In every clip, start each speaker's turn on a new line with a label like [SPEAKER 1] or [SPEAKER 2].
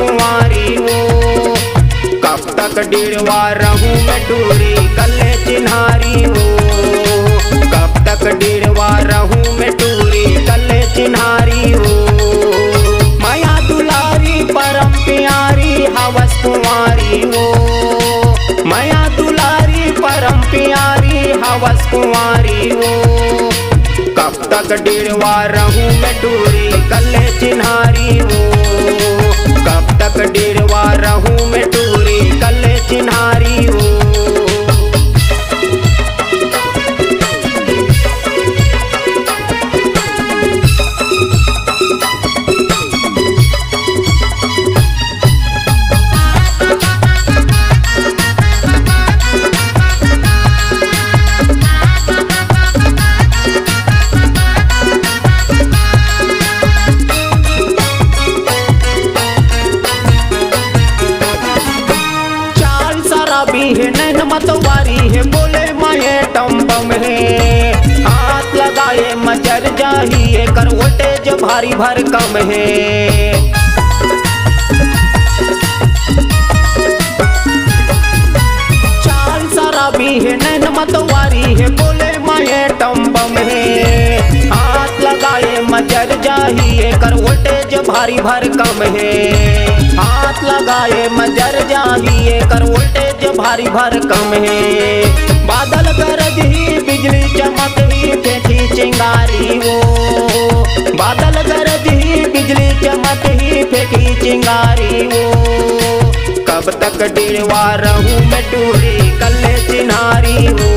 [SPEAKER 1] कुंवारी वो। कब तक डिड़वा रहूं मैं टूरी कल्ले चिन्हारी वो। कब तक डिड़वा रहूं मैं टूरी कल्ले चिन्हारी हो। माया दुलारी परम प्यारी हवस कुंवारी हो। माया दुलारी परम प्यारी हवस कुंवारी हो। कब तक डिड़वा रहूं मैं टूरी कल्ले चिन्हारी हो। कब तक डिड़वा रहूं मैं टूरी कल्ले चिन्हारी हो। है नैन मतवारी है बोले माये टम्बम है। हाथ लगाए मचर जाहिए करवटे जो भारी भरकम है। चाल शराबी है नैन मतवारी है बोले माये टम्बम है। हाथ लगाए मचर जाहिए करवटे जो भारी भरकम है। हाथ लगाए मजर जाहिए कर वोल्टेज भारी भरकम है। बादल गरज ही बिजली चमक ही फेंकी चिंगारी वो। बादल गरज ही बिजली चमक ही फेंकी चिंगारी वो। कब तक डिड़वा रहूं मैं टूरी कल्ले चिन्हारी हो।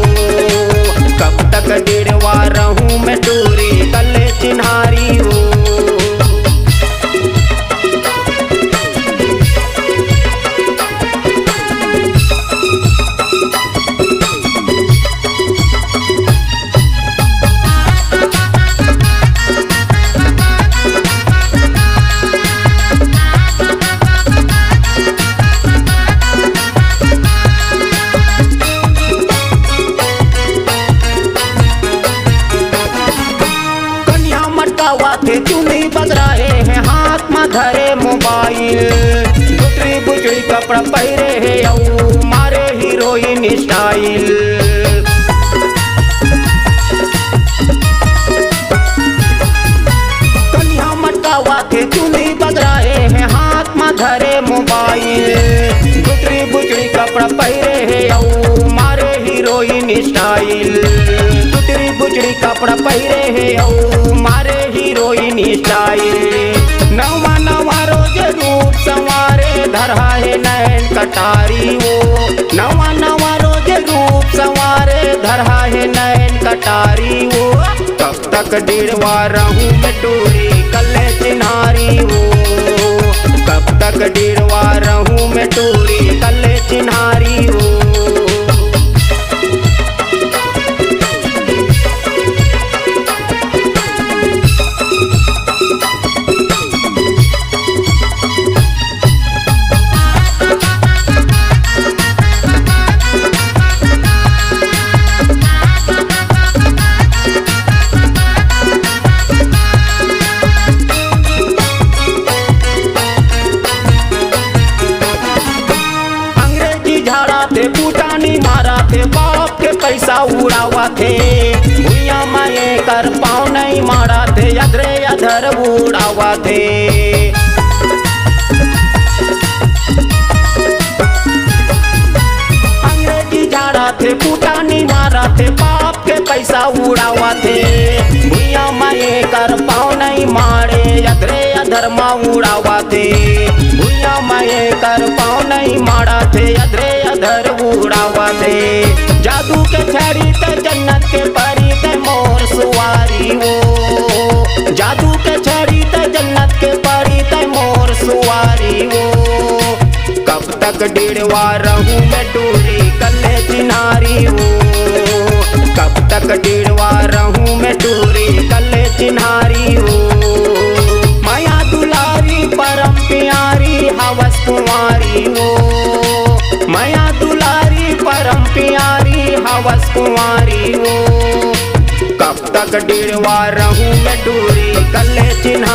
[SPEAKER 1] कब तक डिड़वा रहूं मैं टूरी कल्ले चिन्हारी हो। थे चुनी बदराए हैं हाथ में धरे मोबाइल। दूसरी बुचड़ी कपड़ा पहरे है यू मारे हीरोइन स्टाइल। कन्या मटकावा थे चुनी बदराए हैं हाथ में धरे मोबाइल। दूसरी बुचड़ी कपड़ा पहरे है यू मारे हीरोइन स्टाइल। दूसरी बुचड़ी कपड़ा पहरे है यू मारे हीरोइन स्टाइल। नवा नवा रोज रूप संवारे धरा है नैन कटारी वो। नवा नवा रोज रूप संवारे धरा है नैन कटारी वो। कब तक डिड़वा रहूं मैं टूरी कल्ले चिन्हारी हो। कब तक डिड़वा रहूं मैं टूरी कल्ले चिन्हारी हो। पुटानी मारा थे बाप के पैसा उड़ावा थे। भूया माए कर पाँव नहीं मारा थे अधरे अधर उड़ावा थे। अंग्रेजी झाड़ा थे पुटानी मारा थे बाप के पैसा उड़ावा थे। भूया माए कर पाँव नहीं मारे अधरे अधर माँ उड़ावा थे। भूया माए कर पाँव नहीं मारा थे अधरे अधर उड़ावा थे। जादू के छड़ी ते जन्नत के परी ते मोर सुवारी वो। जादू के छड़ी ते जन्नत के परी ते मोर सुवारी वो। कब तक डिड़वा रहूं मैं टूरी कल्ले चिन्हारी हो। कब तक डिड़वा रहूं मैं टूरी कल्ले चिन्हारी हो। माया दुलारी परम प्यारी हवस कुंवारी हो। माया दुलारी परम प्यारी हवस कुंवारी हो। कब तक डिड़वा रहूं मैं टूरी कल्ले चिन्हारी